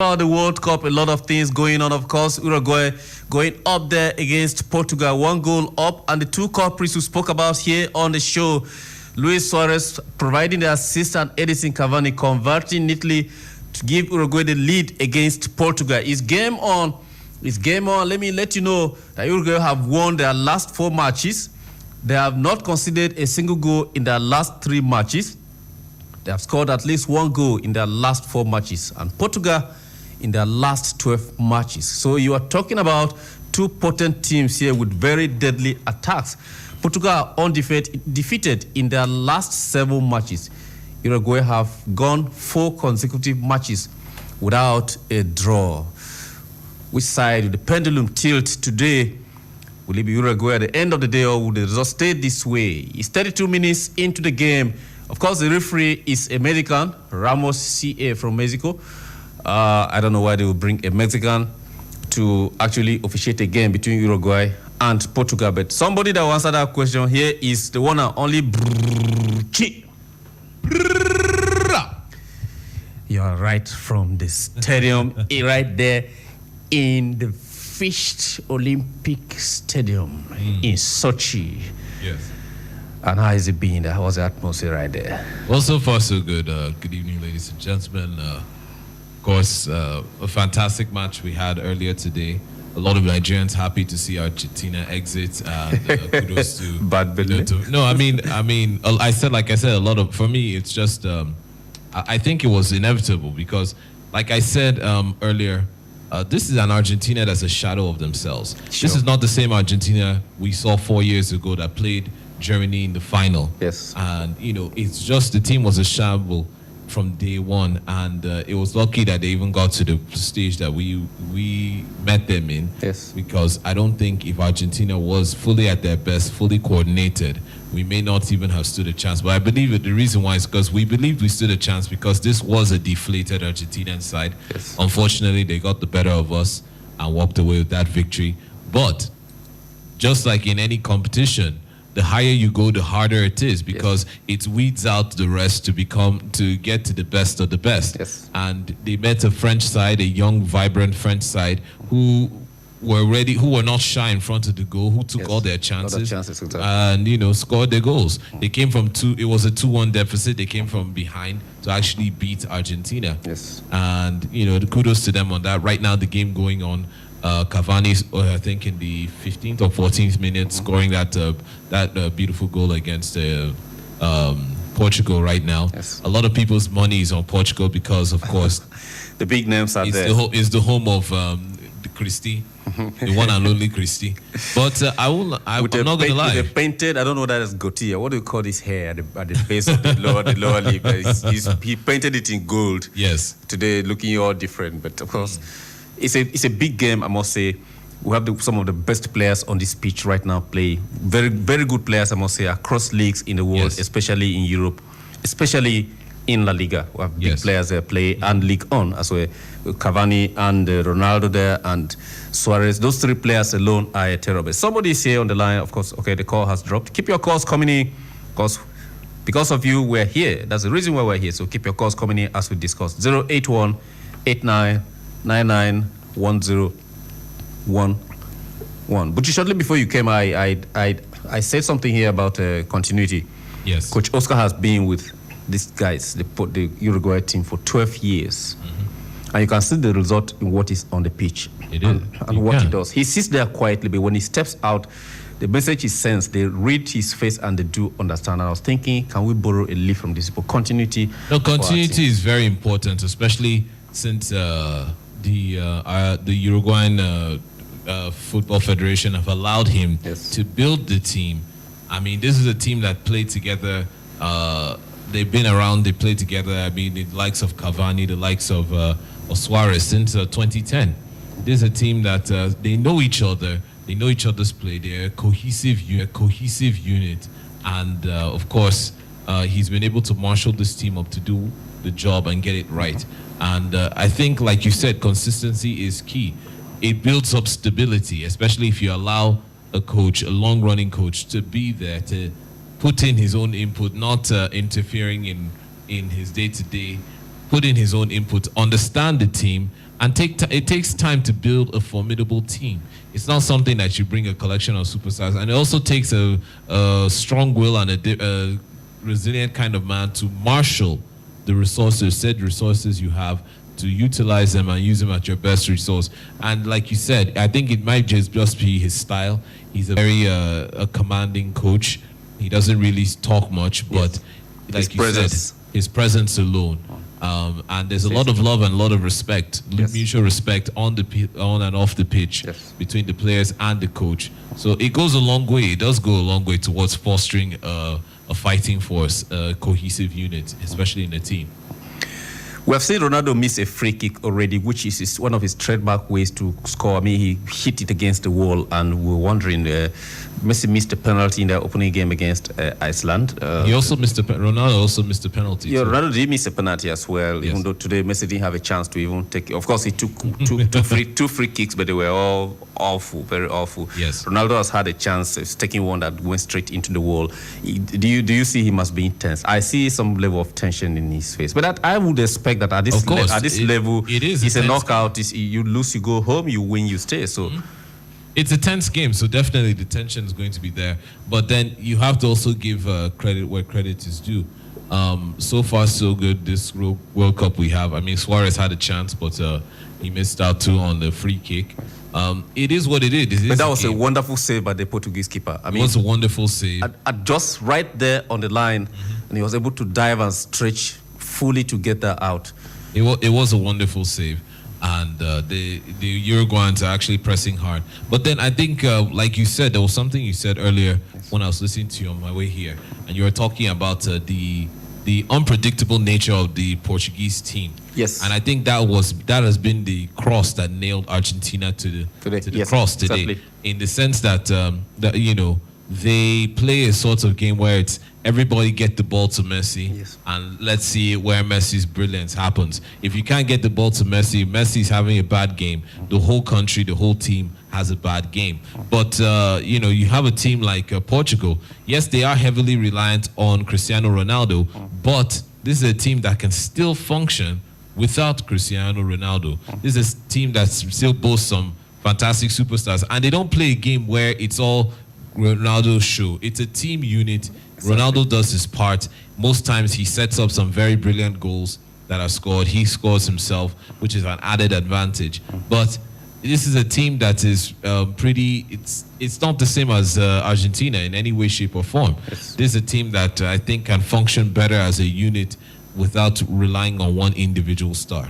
The World Cup, a lot of things going on. Of course, Uruguay going up there against Portugal, 1 goal up, and the two culprits we spoke about here on the show, Luis Suarez providing the assist and Edinson Cavani converting neatly to give Uruguay the lead against Portugal. It's game on. It's game on. Let me let you know that Uruguay have won their last 4 matches. They have not conceded a single goal in their last 3 matches. They have scored at least 1 goal in their last 4 matches. And Portugal in their last 12 matches. So you are talking about 2 potent teams here with very deadly attacks. Portugal are undefeated in their last 7 matches. Uruguay have gone 4 consecutive matches without a draw. Which side will the pendulum tilt today? Will it be Uruguay at the end of the day, or will the result stay this way? It's 32 minutes into the game. Of course, the referee is a Mexican, Ramos CA from Mexico. I don't know why they will bring a Mexican to actually officiate a game between Uruguay and Portugal. But somebody that will answer that question here is the one and only Chi. You are right from the stadium, right there in the Fished Olympic Stadium in Sochi. Yes. And how is it being there? How was the atmosphere right there? Well, so far so good. Good evening, ladies and gentlemen. Of course, a fantastic match we had earlier today. A lot of Nigerians happy to see Argentina exit. Kudos to Bad Billy. No, I mean, I said, a lot of. For me, it's just. I think it was inevitable because, like I said earlier, this is an Argentina that's a shadow of themselves. Sure. This is not the same Argentina we saw 4 years ago that played Germany in the final. Yes. And, it's just the team was a shamble from day one. And it was lucky that they even got to the stage that we met them in. Yes. Because I don't think if Argentina was fully at their best, fully coordinated, we may not even have stood a chance. But I believe that the reason why is because we believed we stood a chance because this was a deflated Argentinian side. Yes. Unfortunately, they got the better of us and walked away with that victory. But just like in any competition, the higher you go, the harder it is because it weeds out the rest to get to the best of the best. Yes. And they met a French side, a young, vibrant French side who were ready, who were not shy in front of the goal, who took all their chances, exactly. and scored their goals. They came from it was a 2-1 deficit. They came from behind to actually beat Argentina. Yes. And the kudos to them on that. Right now, the game going on. Cavani, I think in the 15th or 14th minute, scoring that beautiful goal against Portugal right now. Yes. A lot of people's money is on Portugal because, of course, the big names are there. It's the home of the Christie, the one and only Christie. But I'm not going to lie. With the painted, I don't know that as goatee. What do you call his hair at the base of the lower lip? He painted it in gold. Yes. Today, looking all different, but of course. It's a big game, I must say. We have some of the best players on this pitch right now playing. Very, very good players, I must say, across leagues in the world, especially in Europe, especially in La Liga. We have big players there play, and Ligue 1 as well. Cavani and Ronaldo there and Suarez. Those 3 players alone are terrible. Somebody is here on the line, of course. Okay, the call has dropped. Keep your calls coming in because of you, we're here. That's the reason why we're here. So keep your calls coming in as we discuss. 081 89 991011. But shortly before you came, I said something here about continuity. Yes. Coach Oscar has been with these guys, the Uruguay team, for 12 years. Mm-hmm. And you can see the result in what is on the pitch. It is. And what he does. He sits there quietly, but when he steps out, the message is sensed. They read his face and they do understand. And I was thinking, can we borrow a leaf from this? But continuity. No, continuity is very important, especially since the Uruguayan Football Federation have allowed him to build the team. I mean, this is a team that played together. They've been around. They played together. I mean, the likes of Cavani, the likes of Suarez since 2010. This is a team that they know each other. They know each other's play. They're a cohesive unit. And of course, he's been able to marshal this team up to do the job and get it right. And I think, like you said, consistency is key. It builds up stability, especially if you allow a coach, a long-running coach, to be there to put in his own input, not interfering in his day-to-day, put in his own input, understand the team, And it takes time to build a formidable team. It's not something that you bring a collection of superstars. And it also takes a strong will and a resilient kind of man to marshal the said resources you have, to utilize them and use them at your best resource. And like you said, I think it might just be his style. He's a very a commanding coach. He doesn't really talk much, but like you said, his presence alone. And there's a lot of love and a lot of respect, mutual respect on and off the pitch between the players and the coach. So it goes a long way. It does go a long way towards fostering a fighting force, a cohesive unit, especially in a team. We have seen Ronaldo miss a free kick already, which is one of his trademark ways to score. I mean, he hit it against the wall, and we're wondering, Messi missed a penalty in the opening game against Iceland. He also missed Ronaldo also missed a penalty. Yeah, Ronaldo did miss a penalty as well, even though today Messi didn't have a chance to even take it. Of course, he took two free kicks, but they were all awful, very awful. Yes. Ronaldo has had a chance of taking one that went straight into the wall. Do you see he must be intense? I see some level of tension in his face, but I would expect that at this level, it's a knockout. You lose, you go home. You win, you stay. So. It's a tense game, so definitely the tension is going to be there. But then you have to also give credit where credit is due. So far, so good. This World Cup we have. I mean, Suarez had a chance, but he missed out too on the free kick. It is what it is. But that was a wonderful save by the Portuguese keeper. I mean, it was a wonderful save. Just right there on the line, and he was able to dive and stretch fully to get that out. It was a wonderful save. And the Uruguayans are actually pressing hard. But then I think, like you said, there was something you said earlier when I was listening to you on my way here, and you were talking about the unpredictable nature of the Portuguese team. Yes. And I think that has been the cross that nailed Argentina to the cross today, exactly. In the sense that they play a sort of game where it's everybody get the ball to Messi, and let's see where Messi's brilliance happens. If you can't get the ball to Messi, Messi's having a bad game. The whole country, the whole team has a bad game. But, you have a team like Portugal. Yes, they are heavily reliant on Cristiano Ronaldo, but this is a team that can still function without Cristiano Ronaldo. This is a team that still boasts some fantastic superstars, and they don't play a game where it's all Ronaldo's show. It's a team unit. Ronaldo does his part. Most times he sets up some very brilliant goals that are scored. He scores himself, which is an added advantage. But this is a team that is it's not the same as Argentina in any way, shape, or form. This is a team that I think can function better as a unit without relying on one individual star.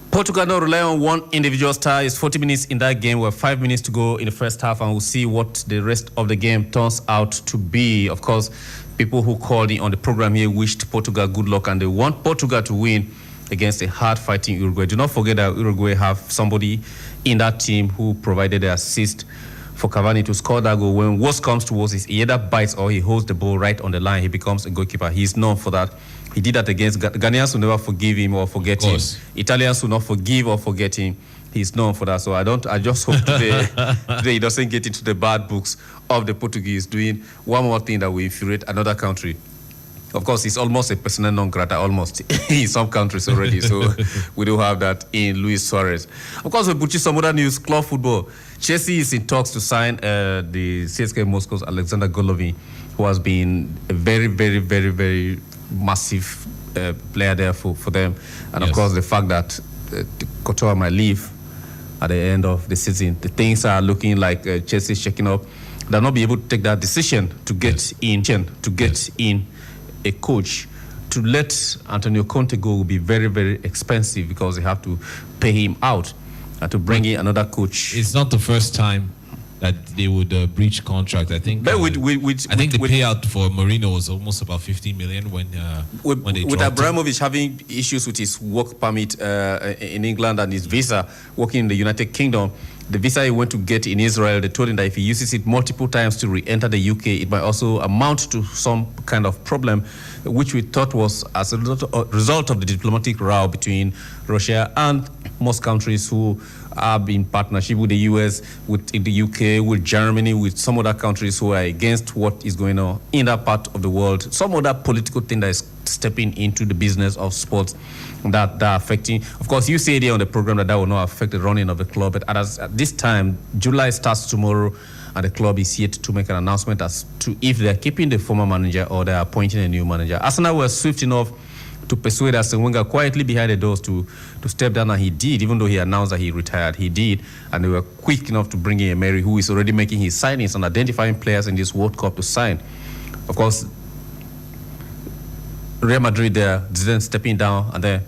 Portugal not rely on one individual star. It's 40 minutes in that game. We're 5 minutes to go in the first half, and we'll see what the rest of the game turns out to be. Of course, people who called in on the program here wished Portugal good luck, and they want Portugal to win against a hard-fighting Uruguay. Do not forget that Uruguay have somebody in that team who provided the assist for Cavani to score that goal. When worst comes to worst, he either bites or he holds the ball right on the line. He becomes a goalkeeper. He's known for that. He did that against Ghanaians will never forgive him or forget him. Italians will not forgive or forget him. He's known for that. So I just hope today he doesn't get into the bad books of the Portuguese doing one more thing that will infuriate another country. Of course, it's almost a persona non grata, almost, in some countries already. So we do have that in Luis Suarez. Of course, we put you some other news. Club football. Chelsea is in talks to sign the CSKA Moscow's Alexander Golovin, who has been a very, very, very, very massive player there for them. And of course, the fact that Couture might leave at the end of the season, the things are looking like Chelsea shaking up. They'll not be able to take that decision to get in a coach. To let Antonio Conte go will be very, very expensive because they have to pay him out and to bring in another coach. It's not the first time that they would breach contract. I think. But I think the payout for Mourinho was almost about 15 million when they with Abramovich having issues with his work permit in England and his visa working in the United Kingdom. The visa he went to get in Israel, they told him that if he uses it multiple times to re-enter the UK, it might also amount to some kind of problem, which we thought was as a result of the diplomatic row between Russia and most countries who are in partnership with the US, with the UK, with Germany, with some other countries who are against what is going on in that part of the world. Some other political thing that is stepping into the business of sports that are affecting. Of course, you say there on the program that will not affect the running of the club, but at this time, July starts tomorrow, and the club is yet to make an announcement as to if they're keeping the former manager or they're appointing a new manager. Arsenal were swift enough to persuade Arsene Wenger quietly behind the doors to step down, and he did, even though he announced that he retired. He did, and they were quick enough to bring in Emery, who is already making his signings and identifying players in this World Cup to sign. Of course, Real Madrid there, Zidane stepping down, and then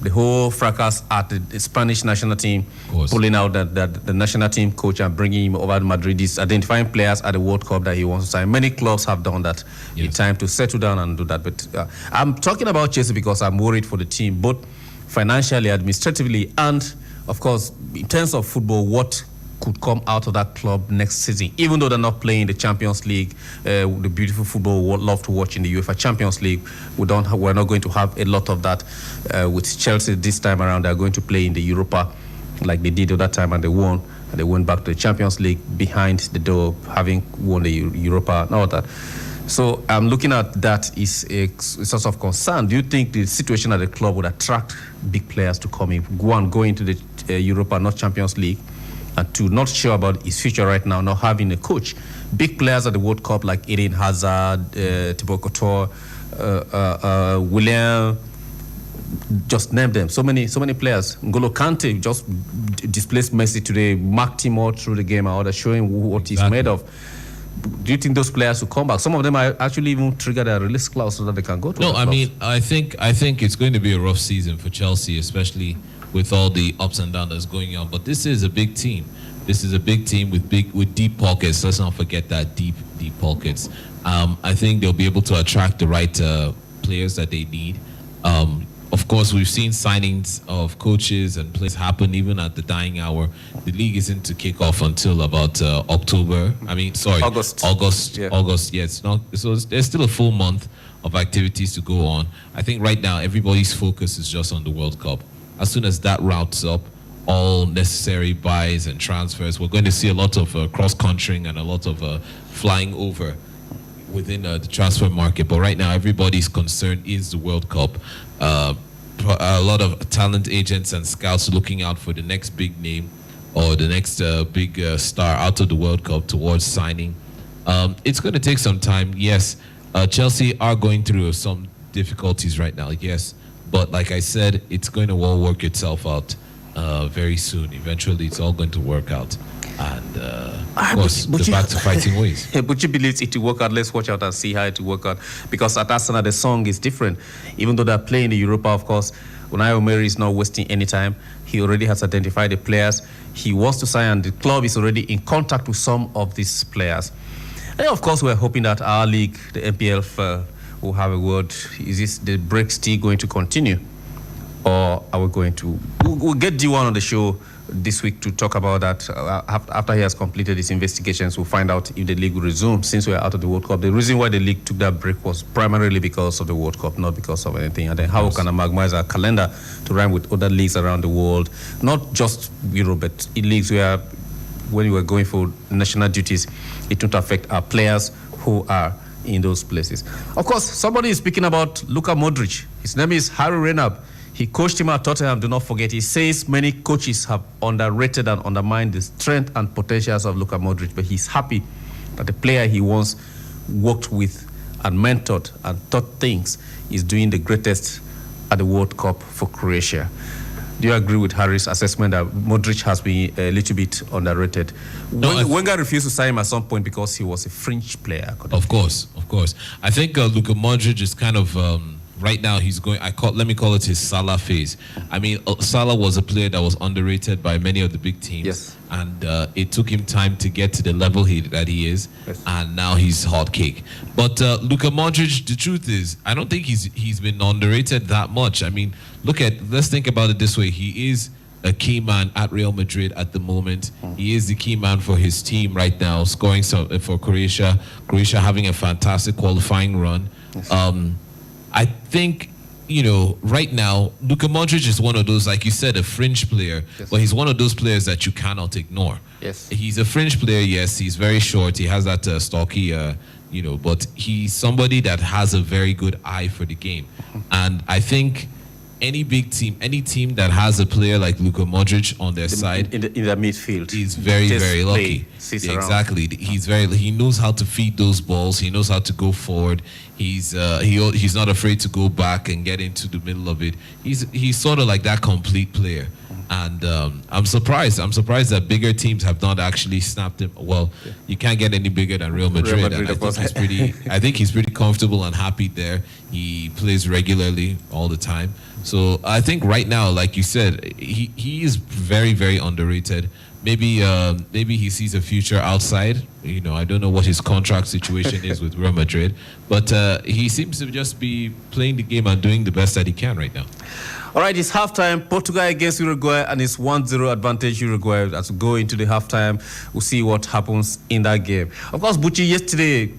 the whole fracas at the Spanish national team, pulling out the national team coach and bringing him over to Madrid, is identifying players at the World Cup that he wants to sign. Many clubs have done that. Yes. It's time to settle down and do that. But I'm talking about Chelsea because I'm worried for the team, both financially, administratively, and, of course, in terms of football, what could come out of that club next season, even though they're not playing the Champions League, the beautiful football we love to watch in the UEFA Champions League. We're not going to have a lot of that with Chelsea this time around. They're going to play in the Europa like they did the other time, and they won. And they went back to the Champions League behind the door, having won the Europa and all that. So I'm looking at that is a source of concern. Do you think the situation at the club would attract big players to come in, go into the Europa, not Champions League? And two, not sure about his future right now, not having a coach. Big players at the World Cup like Eden Hazard, Thibaut Courtois, Willian, just name them. So many players. N'Golo Kante just displaced Messi today, marked him all through the game and all, showing what he's made of. Do you think those players will come back? Some of them are actually even triggered a release clause so that they can go to. No, I mean, I think it's going to be a rough season for Chelsea, especially with all the ups and downs that's going on. But this is a big team. This is a big team with deep pockets. Let's not forget that deep pockets. I think they'll be able to attract the right players that they need. Of course, we've seen signings of coaches and players happen even at the dying hour. The league isn't to kick off until about October. August. Yeah. August. Yes. So there's still a full month of activities to go on. I think right now everybody's focus is just on the World Cup. As soon as that routes up, all necessary buys and transfers, we're going to see a lot of cross-countrying and a lot of flying over within the transfer market. But right now, everybody's concern is the World Cup. A lot of talent agents and scouts looking out for the next big name or the next big star out of the World Cup towards signing. It's going to take some time. Yes, Chelsea are going through some difficulties right now. Yes. But like I said, it's going to all work itself out very soon. Eventually, it's all going to work out. And, of course, back to fighting ways. But you believe it will work out. Let's watch out and see how it will work out. Because at Arsenal, the song is different. Even though they're playing the Europa, of course, Unai Emery is not wasting any time. He already has identified the players he wants to sign, and the club is already in contact with some of these players. And, of course, we're hoping that our league, the MPL, will have a word. Is this the break still going to continue, or are we going to? We'll get D1 on the show this week to talk about that. After he has completed his investigations, we'll find out if the league will resume since we're out of the World Cup. The reason why the league took that break was primarily because of the World Cup, not because of anything. And then how can I maximize our calendar to rhyme with other leagues around the world, not just Europe, but in leagues where when we were going for national duties, it won't affect our players who are in those places. Of course, somebody is speaking about Luka Modric. His name is Harry Renab. He coached him at Tottenham, do not forget. He says many coaches have underrated and undermined the strength and potentials of Luka Modric, but he's happy that the player he once worked with and mentored and taught things is doing the greatest at the World Cup for Croatia. Do you agree with Harry's assessment that Modric has been a little bit underrated? Wenger refused to sign him at some point because he was a fringe player. Of course. I think Luka Modric is kind of right now he's going. Let me call it his Salah phase. I mean, Salah was a player that was underrated by many of the big teams. Yes. And it took him time to get to the level that he is, yes. And now he's hot cake. But Luka Modric, the truth is, I don't think he's been underrated that much. I mean, let's think about it this way. He is a key man at Real Madrid at the moment. He is the key man for his team right now, scoring for Croatia. Croatia having a fantastic qualifying run. Yes. I think right now, Luka Modric is one of those, like you said, a fringe player, but he's one of those players that you cannot ignore. Yes. He's a fringe player, yes. He's very short. He has that stocky, but he's somebody that has a very good eye for the game. And I think any big team, any team that has a player like Luka Modric on their side in the midfield, is very, very lucky. Exactly. He knows how to feed those balls. He knows how to go forward. He's not afraid to go back and get into the middle of it. He's sort of like that complete player. And I'm surprised that bigger teams have not actually snapped him. Well, you can't get any bigger than Real Madrid. And I think he's pretty comfortable and happy there. He plays regularly all the time. So I think right now, like you said, he is very, very underrated. Maybe he sees a future outside. I don't know what his contract situation is with Real Madrid, but he seems to just be playing the game and doing the best that he can right now. All right, it's halftime. Portugal against Uruguay, and it's 1-0 advantage Uruguay. As we go into the halftime, we'll see what happens in that game. Of course, Buchi, yesterday,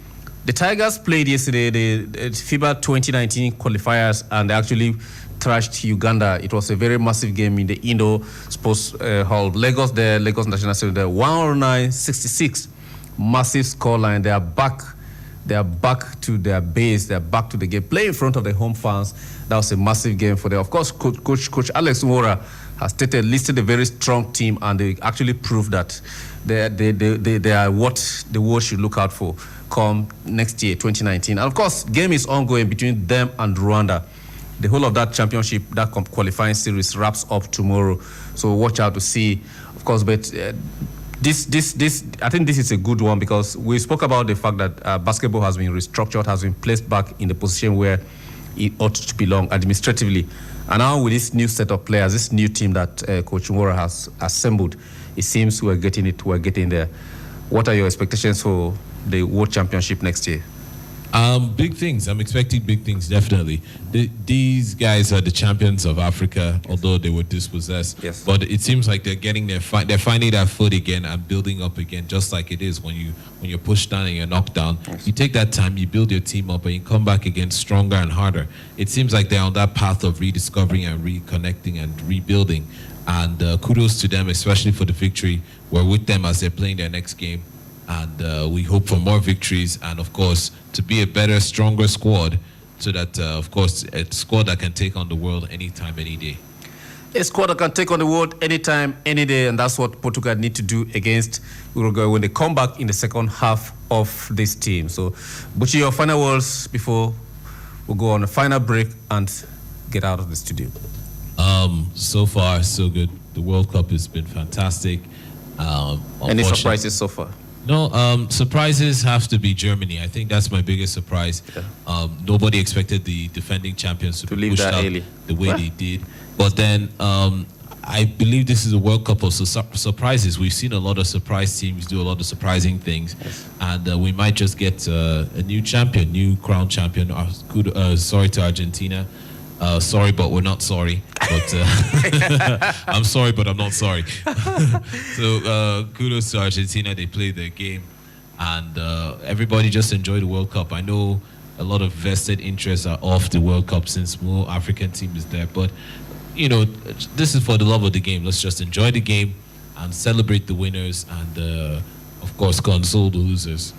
the Tigers played yesterday the FIBA 2019 qualifiers, and they actually thrashed Uganda. It was a very massive game in the Indo Sports Hall. Lagos National Stadium, 109-66. Massive scoreline. They are back to their base. They are back to the game. Play in front of the home fans. That was a massive game for them. Of course, Coach Alex Mora has listed a very strong team, and they actually proved that they are what the world should look out for come next year, 2019. And of course, game is ongoing between them and Rwanda. The whole of that championship, that qualifying series wraps up tomorrow. So watch out to see, of course, but this I think this is a good one, because we spoke about the fact that basketball has been restructured, has been placed back in the position where it ought to belong administratively. And now with this new set of players, this new team that Coach Mora has assembled, it seems we're getting there. What are your expectations for the World Championship next year? Big things. I'm expecting big things, definitely. These guys are the champions of Africa, although they were dispossessed. Yes. But it seems like they're getting they're finding their foot again and building up again, just like it is when you're pushed down and you're knocked down. Yes. You take that time, you build your team up, and you come back again stronger and harder. It seems like they're on that path of rediscovering and reconnecting and rebuilding. And kudos to them, especially for the victory. We're with them as they're playing their next game. And we hope for more victories and, of course, to be a better, stronger squad so that, of course, a squad that can take on the world anytime, any day. A squad that can take on the world anytime, any day, and that's what Portugal need to do against Uruguay when they come back in the second half of this team. So, Buchi, your final words before we go on a final break and get out of the studio. So far, so good. The World Cup has been fantastic. Any surprises so far? No, surprises have to be Germany. I think that's my biggest surprise. Yeah. Nobody expected the defending champions to be pushed out the way they did. But then I believe this is a World Cup of surprises. We've seen a lot of surprise teams do a lot of surprising things. Yes. And we might just get a new champion, new crown champion. Sorry to Argentina. Sorry, but we're not sorry. But I'm sorry, but I'm not sorry. So kudos to Argentina. They played their game, and everybody just enjoy the World Cup. I know a lot of vested interests are off the World Cup since no African team is there. But, this is for the love of the game. Let's just enjoy the game and celebrate the winners and, of course, console the losers.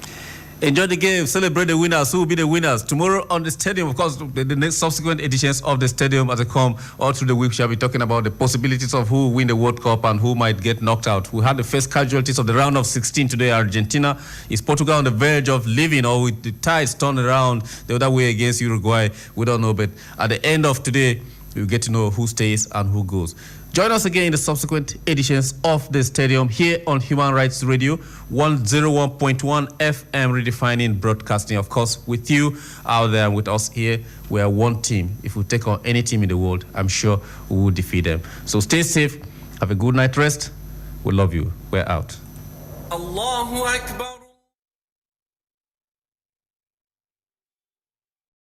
Enjoy the game, celebrate the winners. Who will be the winners? Tomorrow on the stadium, of course, the next subsequent editions of the stadium as they come all through the week, shall be talking about the possibilities of who will win the World Cup and who might get knocked out. We had the first casualties of the round of 16 today. Argentina. Is Portugal on the verge of leaving, or with the tides turned around the other way against Uruguay? We don't know, but at the end of today, we'll get to know who stays and who goes. Join us again in the subsequent editions of the stadium here on Human Rights Radio, 101.1 FM, redefining broadcasting. Of course, with you out there and with us here, we are one team. If we take on any team in the world, I'm sure we will defeat them. So stay safe. Have a good night rest. We love you. We're out. Allahu Akbar.